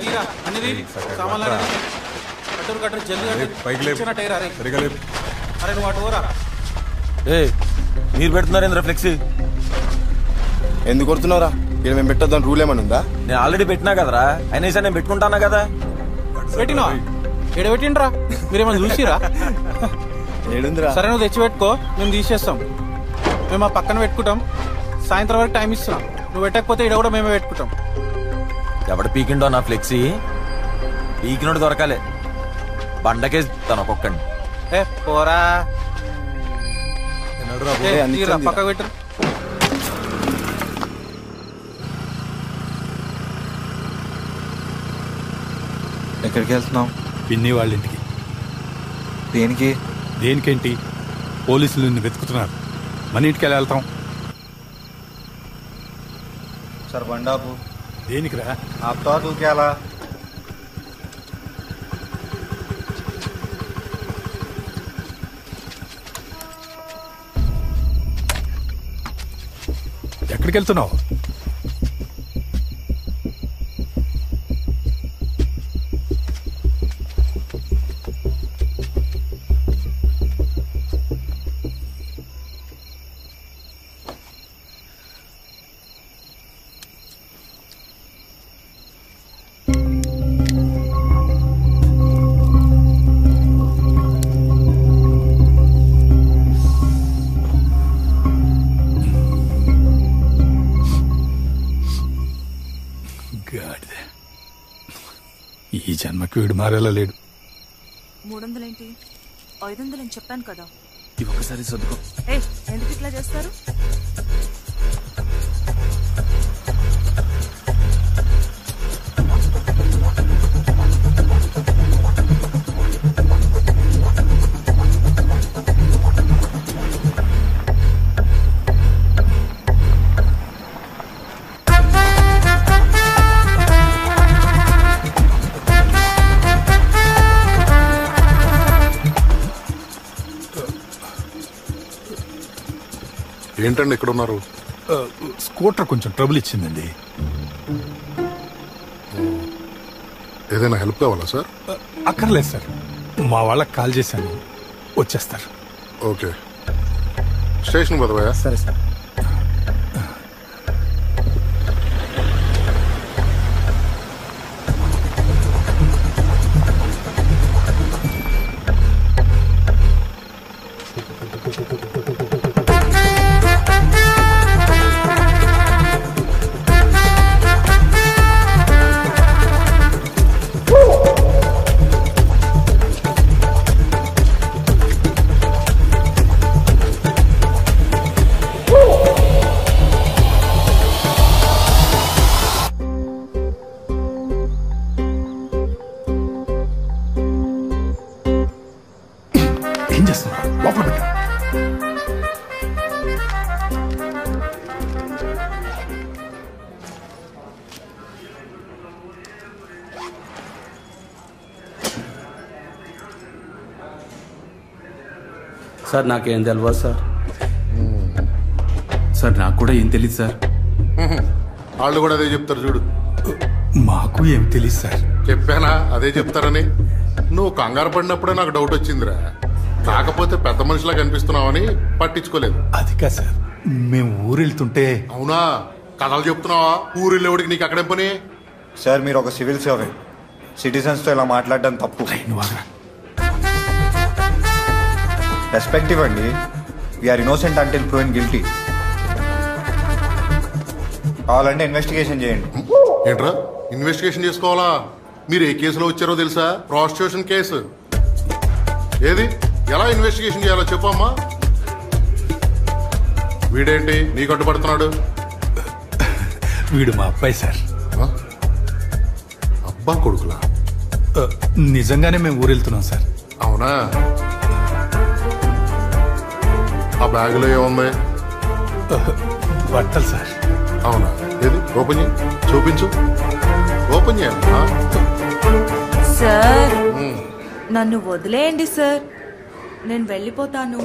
తీరా అన్ని సామాన్లు కట్టరు కట్టరు జల్దీ టైర్ అరే అరే నువ్వు అటు పోరా. మీరు పెడుతున్నారేంద్ర ఫ్లెక్సీ ఎందుకు కొడుతున్నావురా? ఇక్కడ మేము పెట్టొద్దని రూల్ ఏమన్నా ఉందా? నేను ఆల్రెడీ పెట్టినా కదరా, అయినా సార్ నేను పెట్టుకుంటానా కదా. పెట్టినా ఎడ పెట్టిండ్రా? మీరేమన్నా చూసిరా? ఏడుందిరా? సరే నువ్వు తెచ్చి పెట్టుకో, మేము తీసేస్తాం. మేము ఆ పక్కన పెట్టుకుంటాం, సాయంత్రం వరకు టైం ఇస్తున్నాం. నువ్వు పెట్టకపోతే ఇక్కడ కూడా మేమే పెట్టుకుంటాం. ఎవడ పీకిండో నా ఫ్లెక్సీ పీకినోడు దొరకాలే, బండకే తను ఒక్కొక్కండి. పోరా పక్క పెట్టు. ఎక్కడికి వెళ్తున్నావు? పిన్ని వాళ్ళ ఇంటికి. దేనికి? దేనికేంటి, పోలీసులు నిన్ను వెతుకుతున్నారు. మన ఇంటికి ఎలా వెళ్తాం? సార్ బండాపు. దేనికిరా? ఆప్తా తూ క్యాలా? ఎక్కడికి వెళ్తున్నావు? ఈ జన్మకి వీడు మారేలా లేడు. 300 ఏంటి, 500 అని చెప్పాను కదా. ఇవి ఒకసారి చదువుకో. ఎందుకు ఇట్లా చేస్తారు? ఏంటండి ఇక్కడ ఉన్నారు? స్కూటర్ కొంచెం ట్రబుల్ ఇచ్చిందండి. ఏదైనా హెల్ప్ కావాలా సార్? అక్కర్లేదు సార్, మా వాళ్ళకి కాల్ చేశాను, వచ్చేస్తారు. ఓకే, స్టేషన్ పదవయా? సరే సార్. ఏం చేస్తున్నా? లోపల పెట్టు. సార్ నాకేం తెలియదు సార్. సార్ నాకు కూడా ఏం తెలియదు సార్. వాళ్ళు కూడా అదే చెప్తారు చూడు. మాకు ఏం తెలియదు సార్. చెప్పానా అదే చెప్తారని? నువ్వు కంగారు పడినప్పుడే నాకు డౌట్ వచ్చిందిరా. కాకపోతే పెద్ద మనిషిలా కనిపిస్తున్నావని పట్టించుకోలేదు. అది కాదు సార్, మేము ఊరు వెళ్తుంటే. అవునా, కథలు చెప్తున్నావా? ఊరిళ్ళేవాడికి నీకు అక్కడే పని? సార్ మీరు ఒక సివిల్ సర్వెంట్, సిటిజన్స్ తో ఇలా మాట్లాడడం తప్పు. రెస్పెక్ట్ ఇవ్వండి. We are innocent until proven guilty. కావాలంటే ఇన్వెస్టిగేషన్ చేయండి. ఏంట్రా ఇన్వెస్టిగేషన్ చేసుకోవాలా? మీరు ఏ కేసులో వచ్చారో తెలుసా? Prostitution case. ఏది ఎలా ఇన్వెస్టిగేషన్ చేయాలో చెప్పమ్మా. వీడేంటి నీకు అడ్డుపడుతున్నాడు? వీడు మా అబ్బాయి సార్. అబ్బా కొడుకులా? నిజంగానే మేము ఊరు వెళ్తున్నాం సార్. అవునా? ఆ బ్యాగులో ఏముంది? బట్టలు సార్. అవునా? ఏది ఓపెన్ చేయి, చూపించు. ఓపెన్ చేయాలి సార్ నన్ను వదిలేయండి సార్, నేను వెళ్ళిపోతాను.